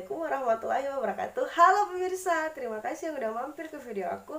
Assalamualaikum warahmatullahi wabarakatuh. Halo pemirsa, terima kasih yang udah mampir ke video aku.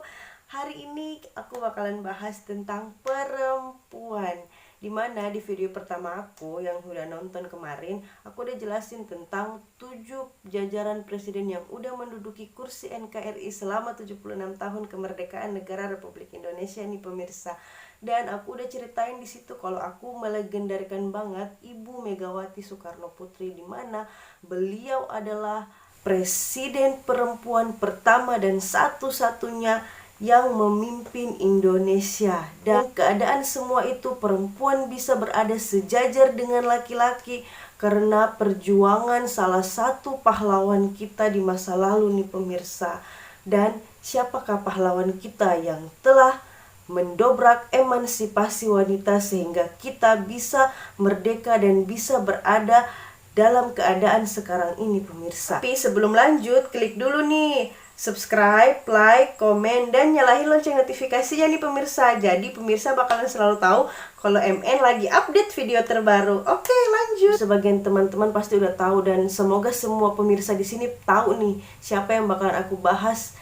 Hari ini aku bakalan bahas tentang perempuan. Dimana di video pertama aku yang udah nonton kemarin, aku udah jelasin tentang 7 jajaran presiden yang udah menduduki kursi NKRI selama 76 tahun kemerdekaan negara Republik Indonesia nih pemirsa. Dan aku udah ceritain di situ kalau aku melegendarikan banget Ibu Megawati Soekarno Putri, di mana beliau adalah presiden perempuan pertama dan satu-satunya yang memimpin Indonesia. Dan keadaan semua itu perempuan bisa berada sejajar dengan laki-laki karena perjuangan salah satu pahlawan kita di masa lalu nih pemirsa. Dan siapakah pahlawan kita yang telah mendobrak emansipasi wanita sehingga kita bisa merdeka dan bisa berada dalam keadaan sekarang ini pemirsa. Tapi sebelum lanjut, klik dulu nih subscribe, like, komen, dan nyalain lonceng notifikasinya nih pemirsa. Jadi pemirsa bakalan selalu tahu kalau MN lagi update video terbaru. Oke, lanjut. Sebagian teman-teman pasti udah tahu dan semoga semua pemirsa di sini tahu nih siapa yang bakalan aku bahas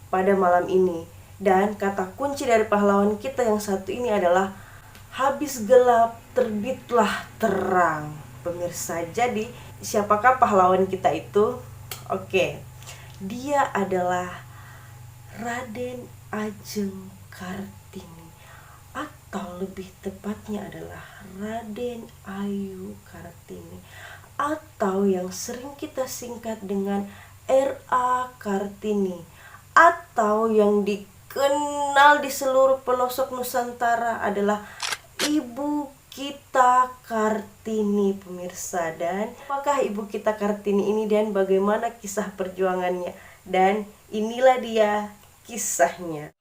pada malam ini. Dan kata kunci dari pahlawan kita yang satu ini adalah habis gelap terbitlah terang pemirsa. Jadi siapakah pahlawan kita itu? Oke, dia adalah Raden Ajeng Kartini, atau lebih tepatnya adalah Raden Ayu Kartini, atau yang sering kita singkat dengan R.A. Kartini, atau yang dikenal di seluruh pelosok Nusantara adalah Ibu kita Kartini pemirsa. Dan apakah Ibu kita Kartini ini dan bagaimana kisah perjuangannya? Dan inilah dia kisahnya.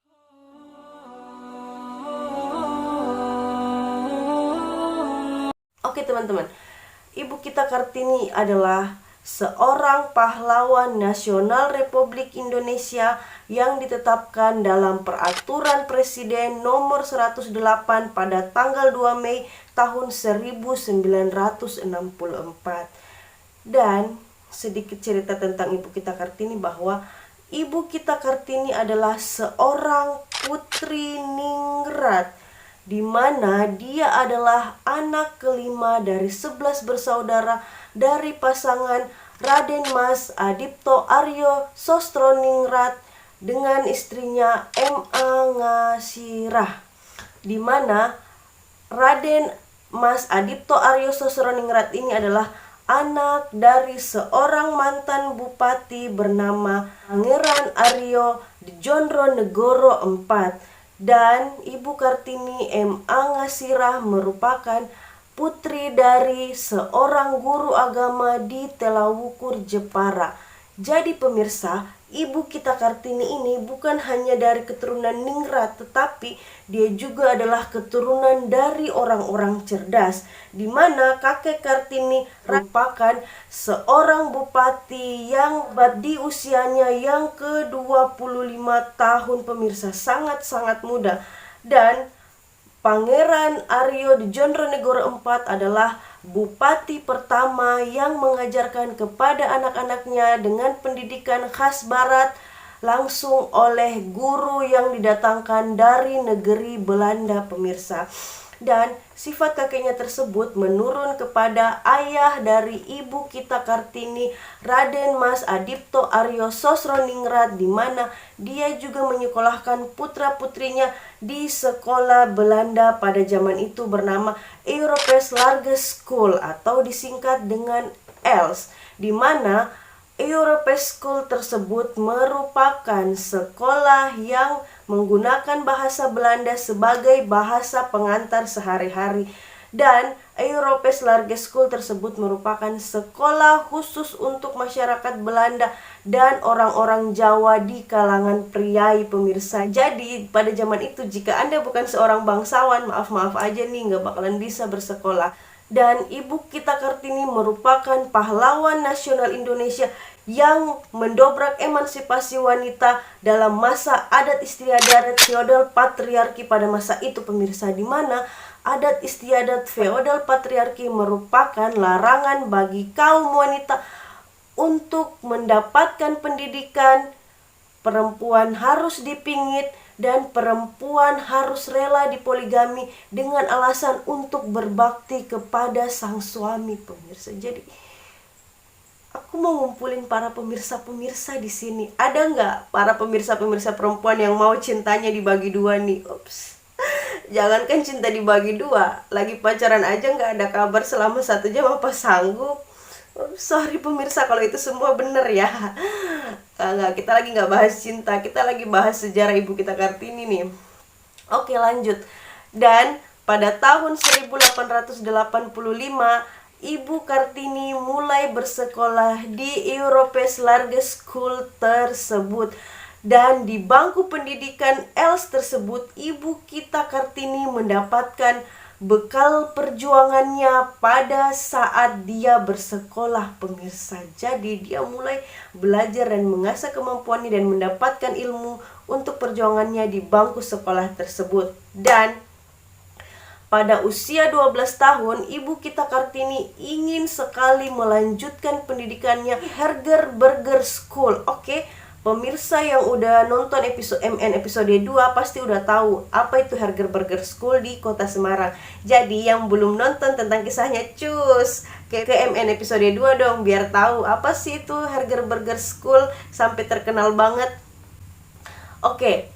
Oke teman-teman, Ibu kita Kartini adalah seorang pahlawan nasional Republik Indonesia yang ditetapkan dalam Peraturan Presiden nomor 108 pada tanggal 2 Mei tahun 1964. Dan sedikit cerita tentang Ibu kita Kartini bahwa Ibu kita Kartini adalah seorang putri ningrat, di mana dia adalah anak kelima dari 11 bersaudara dari pasangan Raden Mas Adipto Aryo Sostroningrat dengan istrinya M.A. Ngasirah, di mana Raden Mas Adipto Aryo Sostroningrat ini adalah anak dari seorang mantan bupati bernama Pangeran Aryo Dijonronegoro IV. Dan Ibu Kartini M.A. Ngasirah merupakan putri dari seorang guru agama di Telawukur, Jepara. Jadi pemirsa, Ibu kita Kartini ini bukan hanya dari keturunan ningrat, tetapi dia juga adalah keturunan dari orang-orang cerdas, di mana kakek Kartini merupakan seorang bupati yang di usianya yang ke-25 tahun pemirsa, sangat-sangat muda. Dan Pangeran Aryo Dijonronegoro IV adalah bupati pertama yang mengajarkan kepada anak-anaknya dengan pendidikan khas barat langsung oleh guru yang didatangkan dari negeri Belanda pemirsa. Dan sifat kakeknya tersebut menurun kepada ayah dari Ibu kita Kartini, Raden Mas Adipto Aryo Sostroningrat, di mana dia juga menyekolahkan putra-putrinya di sekolah Belanda pada zaman itu bernama Europese Lage School atau disingkat dengan ELS, di mana Europese School tersebut merupakan sekolah yang menggunakan bahasa Belanda sebagai bahasa pengantar sehari-hari. Dan Europese Lage School tersebut merupakan sekolah khusus untuk masyarakat Belanda dan orang-orang Jawa di kalangan priai pemirsa. Jadi pada zaman itu jika Anda bukan seorang bangsawan, maaf-maaf aja nih, nggak bakalan bisa bersekolah. Dan Ibu kita Kartini merupakan pahlawan nasional Indonesia yang mendobrak emansipasi wanita dalam masa adat istiadat feodal patriarki pada masa itu pemirsa, di mana adat istiadat feodal patriarki merupakan larangan bagi kaum wanita untuk mendapatkan pendidikan, perempuan harus dipingit dan perempuan harus rela dipoligami dengan alasan untuk berbakti kepada sang suami, pemirsa. Jadi aku mau ngumpulin para pemirsa-pemirsa di sini. Ada nggak para pemirsa-pemirsa perempuan yang mau cintanya dibagi dua nih? Ups. Jangankan cinta dibagi dua, lagi pacaran aja nggak ada kabar selama 1 jam, apa sanggup? Sorry pemirsa kalau itu semua bener ya. Nggak, kita lagi nggak bahas cinta, kita lagi bahas sejarah Ibu kita Kartini nih. Oke, lanjut. Dan pada tahun 1885, Ibu Kartini mulai bersekolah di Europes Large School tersebut. Dan di bangku pendidikan Els tersebut, Ibu kita Kartini mendapatkan bekal perjuangannya pada saat dia bersekolah, pemirsa. Jadi dia mulai belajar dan mengasah kemampuannya dan mendapatkan ilmu untuk perjuangannya di bangku sekolah tersebut. Dan pada usia 12 tahun, Ibu kita Kartini ingin sekali melanjutkan pendidikannya di Hergerberger School. Oke, pemirsa yang udah nonton episode MN episode 2 pasti udah tahu apa itu Hergerberger School di Kota Semarang. Jadi yang belum nonton tentang kisahnya, cus ke MN episode 2 dong, biar tahu apa sih itu Hergerberger School sampai terkenal banget. Oke,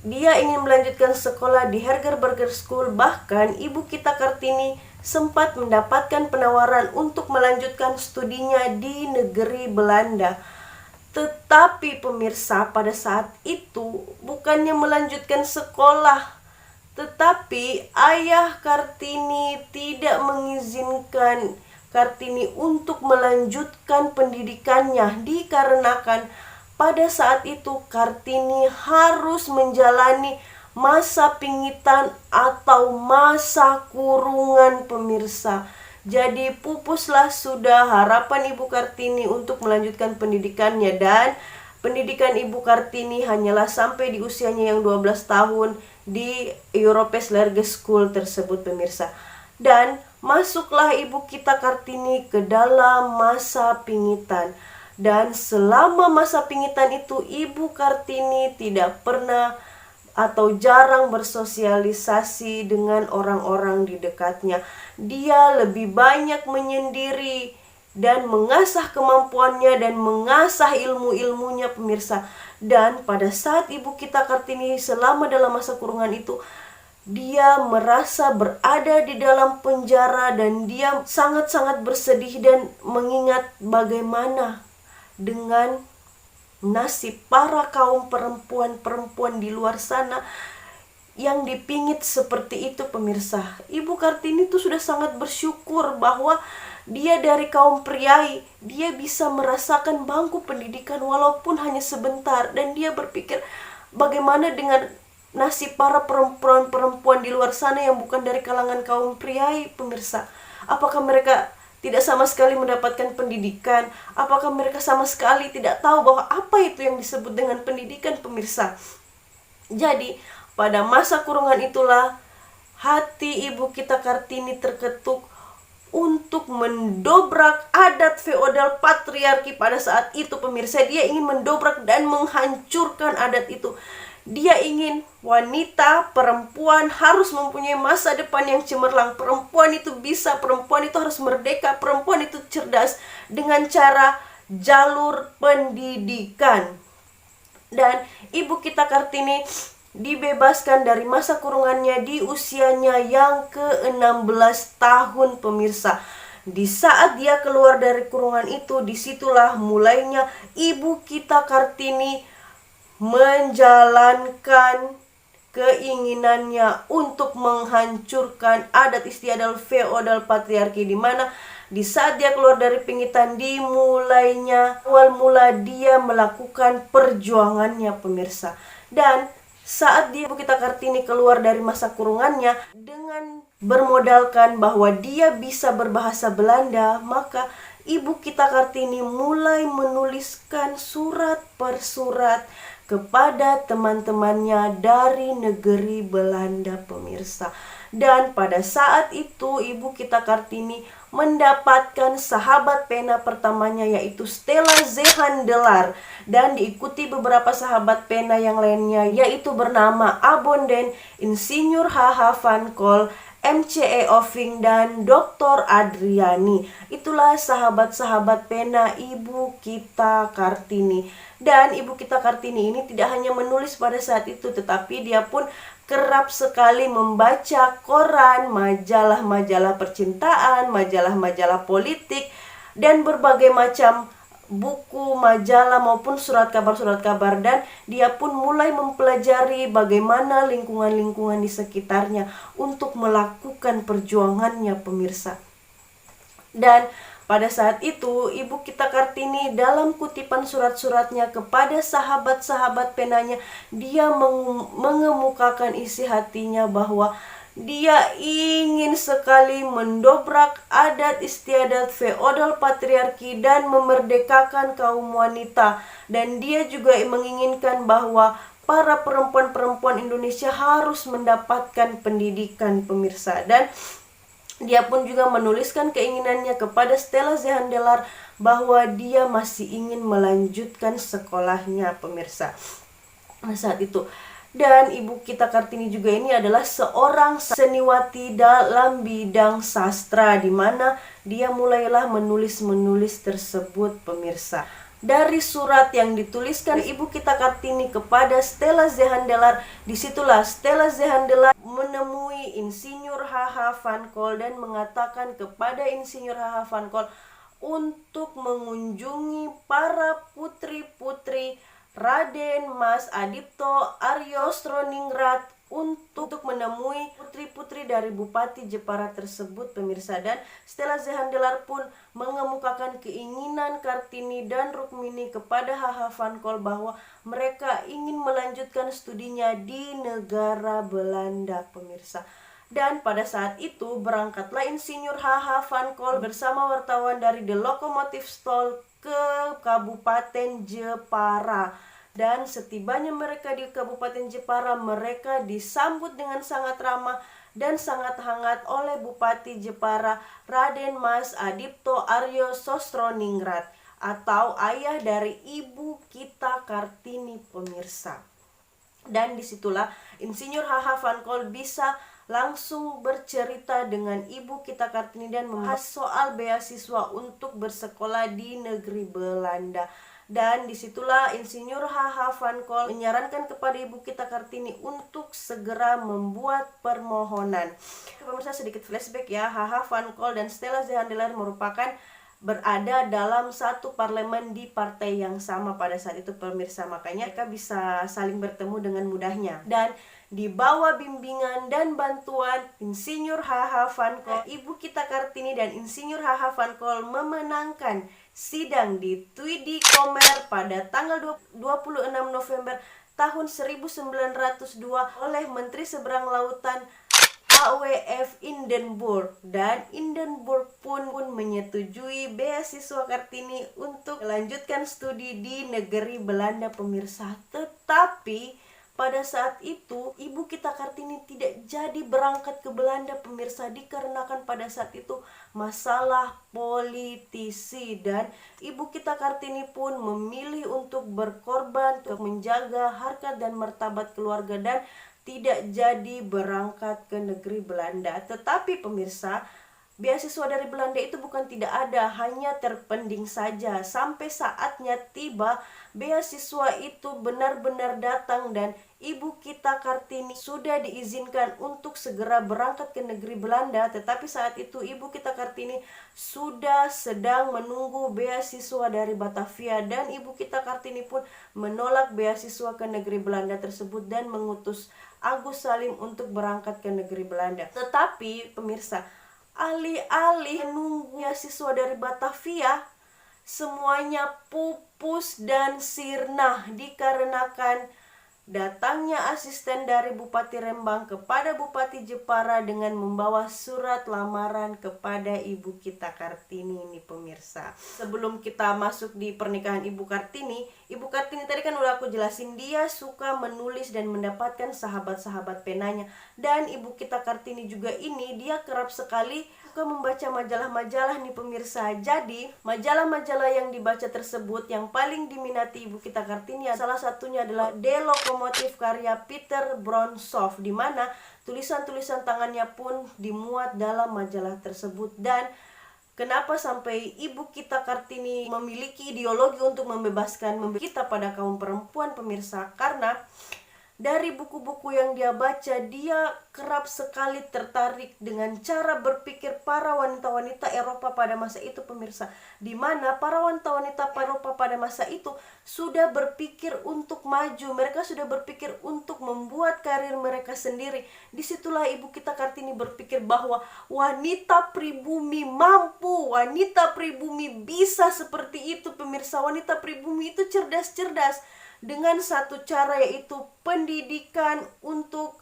dia ingin melanjutkan sekolah di Hergerberger School. Bahkan Ibu kita Kartini sempat mendapatkan penawaran untuk melanjutkan studinya di negeri Belanda. Tetapi pemirsa, pada saat itu bukannya melanjutkan sekolah, tetapi ayah Kartini tidak mengizinkan Kartini untuk melanjutkan pendidikannya, dikarenakan pada saat itu Kartini harus menjalani masa pingitan atau masa kurungan, pemirsa. Jadi pupuslah sudah harapan Ibu Kartini untuk melanjutkan pendidikannya. Dan pendidikan Ibu Kartini hanyalah sampai di usianya yang 12 tahun di Europes Large School tersebut, pemirsa. Dan masuklah Ibu kita Kartini ke dalam masa pingitan. Dan selama masa pingitan itu, Ibu Kartini tidak pernah atau jarang bersosialisasi dengan orang-orang di dekatnya. Dia lebih banyak menyendiri dan mengasah kemampuannya dan mengasah ilmu-ilmunya, pemirsa. Dan pada saat Ibu kita Kartini selama dalam masa kurungan itu, dia merasa berada di dalam penjara dan dia sangat-sangat bersedih dan mengingat bagaimana dengan nasib para kaum perempuan-perempuan di luar sana yang dipingit seperti itu, pemirsa. Ibu Kartini itu sudah sangat bersyukur bahwa dia dari kaum priai, dia bisa merasakan bangku pendidikan walaupun hanya sebentar. Dan dia berpikir bagaimana dengan nasib para perempuan-perempuan di luar sana yang bukan dari kalangan kaum priai, pemirsa. Apakah mereka tidak sama sekali mendapatkan pendidikan? Apakah mereka sama sekali tidak tahu bahwa apa itu yang disebut dengan pendidikan, pemirsa? Jadi pada masa kurungan itulah hati Ibu kita Kartini terketuk untuk mendobrak adat feodal patriarki pada saat itu, pemirsa. Dia ingin mendobrak dan menghancurkan adat itu. Dia ingin wanita, perempuan harus mempunyai masa depan yang cemerlang. Perempuan itu bisa, perempuan itu harus merdeka, perempuan itu cerdas dengan cara jalur pendidikan. Dan Ibu kita Kartini dibebaskan dari masa kurungannya di usianya yang ke-16 tahun, pemirsa. Di saat dia keluar dari kurungan itu, disitulah mulainya Ibu kita Kartini menjalankan keinginannya untuk menghancurkan adat istiadat feodal patriarki, di mana di saat dia keluar dari pingitan dimulainya awal mula dia melakukan perjuangannya, pemirsa. Dan saat Ibu kita Kartini keluar dari masa kurungannya dengan bermodalkan bahwa dia bisa berbahasa Belanda, maka Ibu kita Kartini mulai menuliskan surat per surat kepada teman-temannya dari negeri Belanda, pemirsa. Dan pada saat itu Ibu kita Kartini mendapatkan sahabat pena pertamanya, yaitu Stella Zehandelar, dan diikuti beberapa sahabat pena yang lainnya, yaitu bernama Abonden, Insinyur H.H. van Kol, M.C.E. Oving, dan Dr. Adriani. Itulah sahabat-sahabat pena Ibu Kita Kartini. Dan Ibu Kita Kartini ini tidak hanya menulis pada saat itu, tetapi dia pun kerap sekali membaca koran, majalah-majalah percintaan, majalah-majalah politik, dan berbagai macam buku, majalah maupun surat kabar-surat kabar. Dan dia pun mulai mempelajari bagaimana lingkungan-lingkungan di sekitarnya untuk melakukan perjuangannya, pemirsa. Dan pada saat itu, Ibu Kita Kartini dalam kutipan surat-suratnya kepada sahabat-sahabat penanya, dia mengemukakan isi hatinya bahwa dia ingin sekali mendobrak adat istiadat feodal patriarki dan memerdekakan kaum wanita. Dan dia juga menginginkan bahwa para perempuan-perempuan Indonesia harus mendapatkan pendidikan, pemirsa. Dan dia pun juga menuliskan keinginannya kepada Stella Zehandelar bahwa dia masih ingin melanjutkan sekolahnya, pemirsa. Nah, saat itu. Dan Ibu Kita Kartini juga ini adalah seorang seniwati dalam bidang sastra, di mana dia mulailah menulis tersebut, pemirsa. Dari surat yang dituliskan Ibu Kita Kartini kepada Stella Zehandelar, disitulah Stella Zehandelar menemui Insinyur H.H. van Kol dan mengatakan kepada Insinyur H.H. van Kol untuk mengunjungi para putri-putri Raden Mas Adipto Aryo Stroningrat untuk menemui putri-putri dari Bupati Jepara tersebut, pemirsa. Dan Stella Zehandelar pun mengemukakan keinginan Kartini dan Rukmini kepada H.H. van Kol bahwa mereka ingin melanjutkan studinya di negara Belanda, pemirsa. Dan pada saat itu berangkatlah Insinyur H.H. van Kol bersama wartawan dari The Locomotive Stall ke Kabupaten Jepara. Dan setibanya mereka di Kabupaten Jepara, mereka disambut dengan sangat ramah dan sangat hangat oleh Bupati Jepara, Raden Mas Adipto Aryo Sostroningrat, atau ayah dari Ibu Kita Kartini, pemirsa. Dan disitulah Insinyur H.H. van Kol bisa langsung bercerita dengan Ibu Kita Kartini dan membahas soal beasiswa untuk bersekolah di negeri Belanda. Dan disitulah Insinyur H.H. van Kol menyarankan kepada Ibu Kita Kartini untuk segera membuat permohonan. Pemirsa, sedikit flashback ya, H.H. van Kol dan Stella Zehandelar merupakan berada dalam satu parlemen di partai yang sama pada saat itu, pemirsa. Makanya mereka bisa saling bertemu dengan mudahnya. Dan di bawah bimbingan dan bantuan Insinyur H.H. van Kol, Ibu Kita Kartini dan Insinyur H.H. van Kol memenangkan sidang di Tweede Kommer pada tanggal 26 November tahun 1902 oleh Menteri Seberang Lautan A.W.F. Hindenburg. Dan Hindenburg pun menyetujui beasiswa Kartini untuk melanjutkan studi di negeri Belanda, pemirsa. Tetapi pada saat itu Ibu Kita Kartini tidak jadi berangkat ke Belanda, pemirsa, dikarenakan pada saat itu masalah politisi. Dan Ibu Kita Kartini pun memilih untuk berkorban untuk menjaga harkat dan martabat keluarga dan tidak jadi berangkat ke negeri Belanda. Tetapi pemirsa, beasiswa dari Belanda itu bukan tidak ada, hanya terpending saja. Sampai saatnya tiba, beasiswa itu benar-benar datang dan Ibu Kita Kartini sudah diizinkan untuk segera berangkat ke negeri Belanda. Tetapi saat itu Ibu Kita Kartini sudah sedang menunggu beasiswa dari Batavia, dan Ibu Kita Kartini pun menolak beasiswa ke negeri Belanda tersebut dan mengutus Agus Salim untuk berangkat ke negeri Belanda. Tetapi pemirsa, alih-alih menunggu beasiswa dari Batavia, semuanya pupus dan sirna dikarenakan datangnya asisten dari Bupati Rembang kepada Bupati Jepara dengan membawa surat lamaran kepada Ibu Kita Kartini ini, pemirsa. Sebelum kita masuk di pernikahan Ibu Kartini tadi kan udah aku jelasin, dia suka menulis dan mendapatkan sahabat-sahabat penanya. Dan Ibu Kita Kartini juga ini dia kerap sekali suka membaca majalah-majalah nih pemirsa. Jadi majalah-majalah yang dibaca tersebut yang paling diminati Ibu kita Kartini, salah satunya adalah The Locomotive karya Peter Bronsov, di mana tulisan-tulisan tangannya pun dimuat dalam majalah tersebut. Dan kenapa sampai Ibu kita Kartini memiliki ideologi untuk membebaskan kita pada kaum perempuan pemirsa? Karena dari buku-buku yang dia baca, dia kerap sekali tertarik dengan cara berpikir para wanita-wanita Eropa pada masa itu pemirsa. Di mana para wanita-wanita Eropa pada masa itu sudah berpikir untuk maju. Mereka sudah berpikir untuk membuat karir mereka sendiri. Disitulah Ibu kita Kartini berpikir bahwa wanita pribumi mampu, wanita pribumi bisa seperti itu pemirsa. Wanita pribumi itu cerdas-cerdas. Dengan satu cara, yaitu pendidikan untuk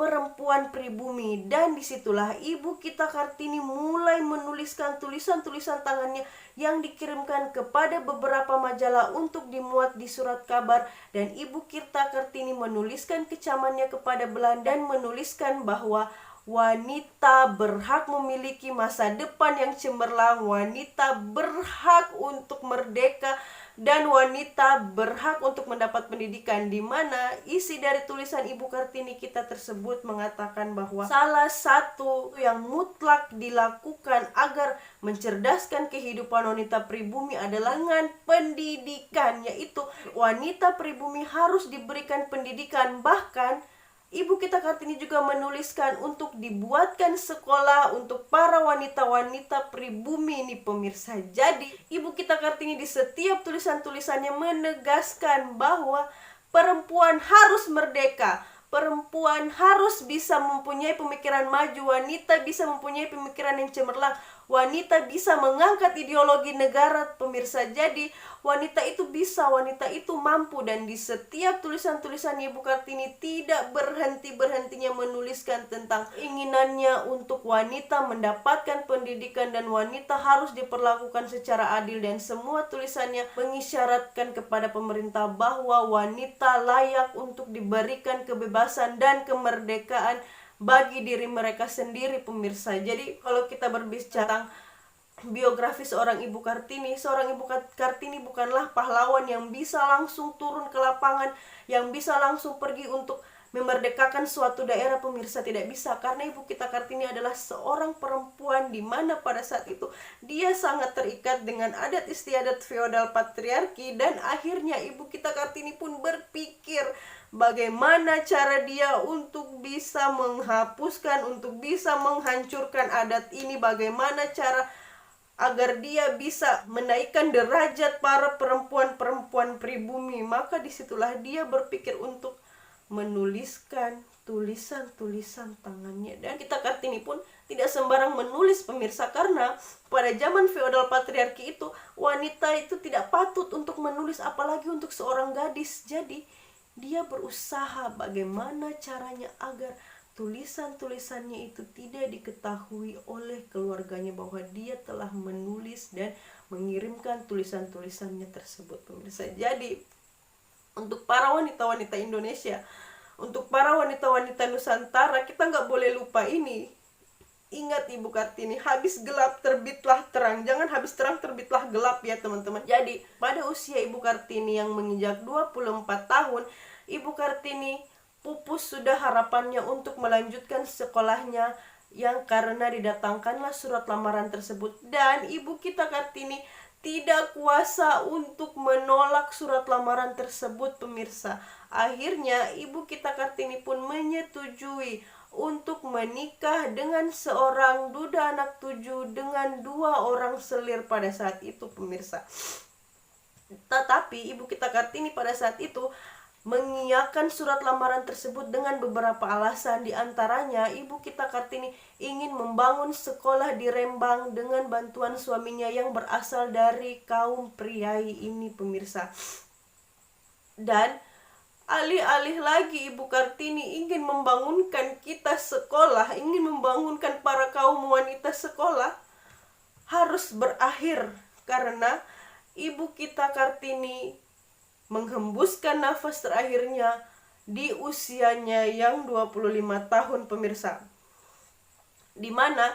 perempuan pribumi. Dan disitulah Ibu kita Kartini mulai menuliskan tulisan-tulisan tangannya yang dikirimkan kepada beberapa majalah untuk dimuat di surat kabar. Dan Ibu kita Kartini menuliskan kecamannya kepada Belanda dan menuliskan bahwa wanita berhak memiliki masa depan yang cemerlang, wanita berhak untuk merdeka, dan wanita berhak untuk mendapat pendidikan. Di mana isi dari tulisan Ibu Kartini kita tersebut mengatakan bahwa salah satu yang mutlak dilakukan agar mencerdaskan kehidupan wanita pribumi adalah dengan pendidikan, yaitu wanita pribumi harus diberikan pendidikan. Bahkan Ibu kita Kartini juga menuliskan untuk dibuatkan sekolah untuk para wanita-wanita pribumi ini pemirsa. Jadi Ibu kita Kartini di setiap tulisan-tulisannya menegaskan bahwa perempuan harus merdeka, perempuan harus bisa mempunyai pemikiran maju, wanita bisa mempunyai pemikiran yang cemerlang, wanita bisa mengangkat ideologi negara pemirsa. Jadi wanita itu bisa, wanita itu mampu. Dan di setiap tulisan-tulisan Ibu Kartini tidak berhenti-berhentinya menuliskan tentang keinginannya untuk wanita mendapatkan pendidikan dan wanita harus diperlakukan secara adil. Dan semua tulisannya mengisyaratkan kepada pemerintah bahwa wanita layak untuk diberikan kebebasan dan kemerdekaan bagi diri mereka sendiri pemirsa. Jadi kalau kita berbicara tentang biografi seorang Ibu Kartini bukanlah pahlawan yang bisa langsung turun ke lapangan, yang bisa langsung pergi untuk memerdekakan suatu daerah pemirsa. Tidak bisa, karena Ibu kita Kartini adalah seorang perempuan di mana pada saat itu dia sangat terikat dengan adat istiadat feodal patriarki. Dan akhirnya Ibu kita Kartini pun berpikir bagaimana cara dia untuk bisa menghapuskan, untuk bisa menghancurkan adat ini, bagaimana cara agar dia bisa menaikkan derajat para perempuan-perempuan pribumi. Maka disitulah dia berpikir untuk menuliskan tulisan-tulisan tangannya. Dan kita Kartini pun tidak sembarang menulis pemirsa, karena pada zaman feodal patriarki itu wanita itu tidak patut untuk menulis, apalagi untuk seorang gadis. Jadi dia berusaha bagaimana caranya agar tulisan-tulisannya itu tidak diketahui oleh keluarganya bahwa dia telah menulis dan mengirimkan tulisan-tulisannya tersebut pemirsa. Jadi untuk para wanita-wanita Indonesia, untuk para wanita-wanita Nusantara, kita nggak boleh lupa ini. Ingat Ibu Kartini, habis gelap terbitlah terang. Jangan habis terang terbitlah gelap ya teman-teman. Jadi pada usia Ibu Kartini yang menginjak 24 tahun, Ibu Kartini pupus sudah harapannya untuk melanjutkan sekolahnya, yang karena didatangkanlah surat lamaran tersebut. Dan Ibu kita Kartini tidak kuasa untuk menolak surat lamaran tersebut pemirsa. Akhirnya Ibu kita Kartini pun menyetujui untuk menikah dengan seorang duda anak 7 dengan 2 orang selir pada saat itu pemirsa. Tetapi Ibu kita Kartini pada saat itu mengiyakan surat lamaran tersebut dengan beberapa alasan. Di antaranya Ibu kita Kartini ingin membangun sekolah di Rembang dengan bantuan suaminya yang berasal dari kaum priai ini pemirsa. Dan alih-alih lagi Ibu Kartini ingin membangunkan kita sekolah, ingin membangunkan para kaum wanita sekolah, harus berakhir karena Ibu kita Kartini menghembuskan nafas terakhirnya di usianya yang 25 tahun pemirsa. Di mana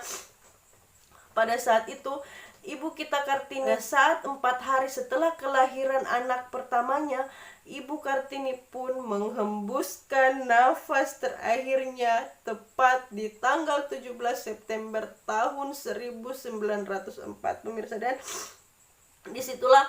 Pada saat itu Ibu kita Kartini, saat 4 hari setelah kelahiran anak pertamanya, Ibu Kartini pun menghembuskan nafas terakhirnya tepat di tanggal 17 September tahun 1904, pemirsa. Dan disitulah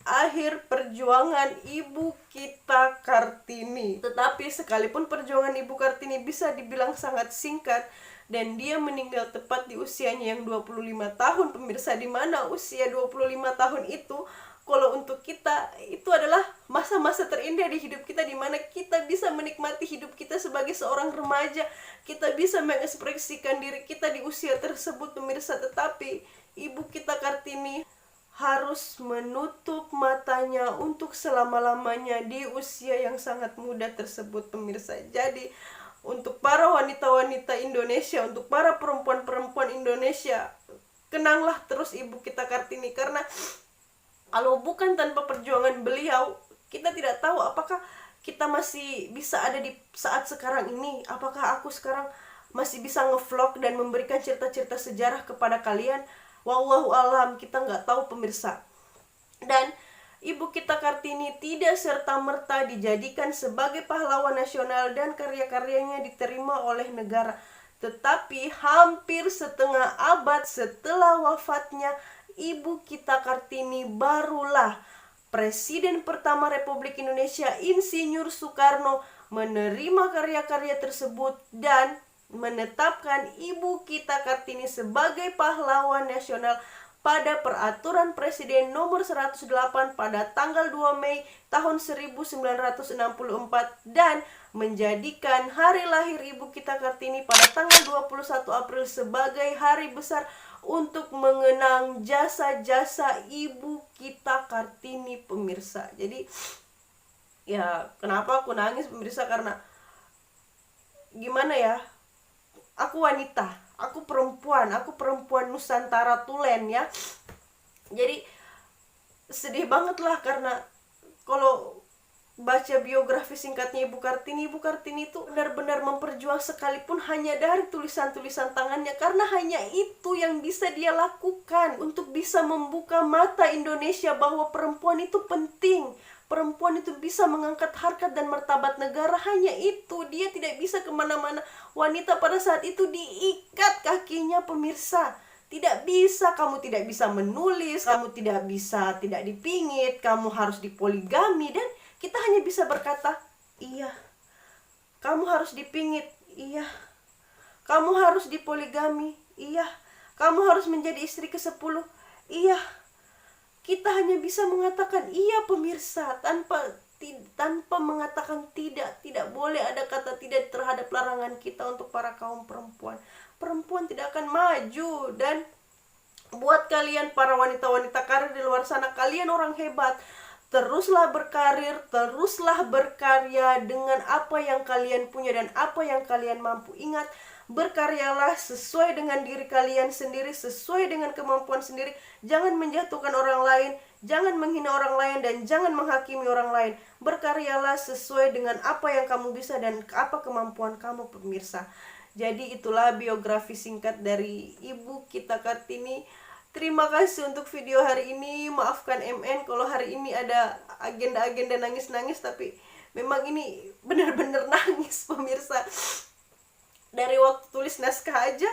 akhir perjuangan Ibu kita Kartini. Tetapi sekalipun perjuangan Ibu Kartini bisa dibilang sangat singkat, dan dia meninggal tepat di usianya yang 25 tahun, pemirsa, di mana usia 25 tahun itu, kalau untuk kita, itu adalah masa-masa terindah di hidup kita, di mana kita bisa menikmati hidup kita sebagai seorang remaja, kita bisa mengekspresikan diri kita di usia tersebut, pemirsa. Tetapi Ibu kita Kartini harus menutup matanya untuk selama-lamanya di usia yang sangat muda tersebut, pemirsa. Jadi untuk para wanita-wanita Indonesia, untuk para perempuan-perempuan Indonesia, kenanglah terus Ibu kita Kartini, karena kalau bukan tanpa perjuangan beliau, kita tidak tahu apakah kita masih bisa ada di saat sekarang ini. Apakah aku sekarang masih bisa ngevlog dan memberikan cerita-cerita sejarah kepada kalian? Wallahu alam, kita nggak tahu, pemirsa. Dan Ibu kita Kartini tidak serta-merta dijadikan sebagai pahlawan nasional dan karya-karyanya diterima oleh negara. Tetapi hampir setengah abad setelah wafatnya Ibu kita Kartini, barulah Presiden pertama Republik Indonesia Insinyur Soekarno menerima karya-karya tersebut dan menetapkan Ibu kita Kartini sebagai pahlawan nasional pada Peraturan Presiden nomor 108 pada tanggal 2 Mei tahun 1964, dan menjadikan hari lahir Ibu kita Kartini pada tanggal 21 April sebagai hari besar untuk mengenang jasa-jasa Ibu kita Kartini, pemirsa. Jadi ya, kenapa aku nangis, pemirsa? Karena gimana ya, aku wanita, aku perempuan Nusantara tulen ya. Jadi sedih banget lah, karena kalau baca biografi singkatnya Ibu Kartini itu benar-benar memperjuang, sekalipun hanya dari tulisan-tulisan tangannya, karena hanya itu yang bisa dia lakukan untuk bisa membuka mata Indonesia bahwa perempuan itu penting. Perempuan itu bisa mengangkat harkat dan martabat negara. Hanya itu, dia tidak bisa kemana-mana. Wanita pada saat itu diikat kakinya, pemirsa. Tidak bisa, kamu tidak bisa menulis, kamu tidak bisa tidak dipingit, kamu harus dipoligami. Dan kita hanya bisa berkata, iya. Kamu harus dipingit, iya. Kamu harus dipoligami, iya. Kamu harus menjadi istri ke-10, iya. Kita hanya bisa mengatakan iya, pemirsa, tanpa mengatakan tidak. Tidak boleh ada kata tidak terhadap larangan kita untuk para kaum perempuan. Perempuan tidak akan maju. Dan buat kalian para wanita-wanita karir di luar sana, kalian orang hebat. Teruslah berkarir, teruslah berkarya dengan apa yang kalian punya dan apa yang kalian mampu. Ingat, berkaryalah sesuai dengan diri kalian sendiri, sesuai dengan kemampuan sendiri. Jangan menjatuhkan orang lain, jangan menghina orang lain, dan jangan menghakimi orang lain. Berkaryalah sesuai dengan apa yang kamu bisa dan apa kemampuan kamu, pemirsa. Jadi itulah biografi singkat dari Ibu kita Kartini. Terima kasih untuk video hari ini. Maafkan MN kalau hari ini ada agenda-agenda nangis-nangis, tapi memang ini benar-benar nangis, pemirsa. Dari waktu tulis naskah aja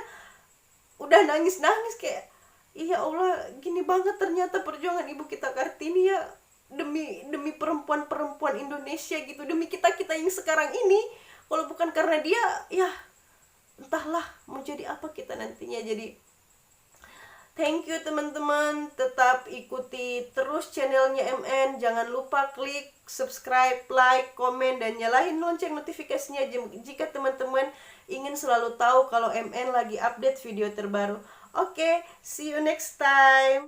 udah nangis-nangis, kayak iya Allah, gini banget ternyata perjuangan Ibu kita Kartini ya, demi perempuan-perempuan Indonesia gitu, demi kita-kita yang sekarang ini. Kalau bukan karena dia, ya entahlah mau jadi apa kita nantinya. Jadi thank you teman-teman, tetap ikuti terus channelnya MN. Jangan lupa klik subscribe, like, komen, dan nyalain lonceng notifikasinya jika teman-teman ingin selalu tahu kalau MN lagi update video terbaru. Oke, see you next time.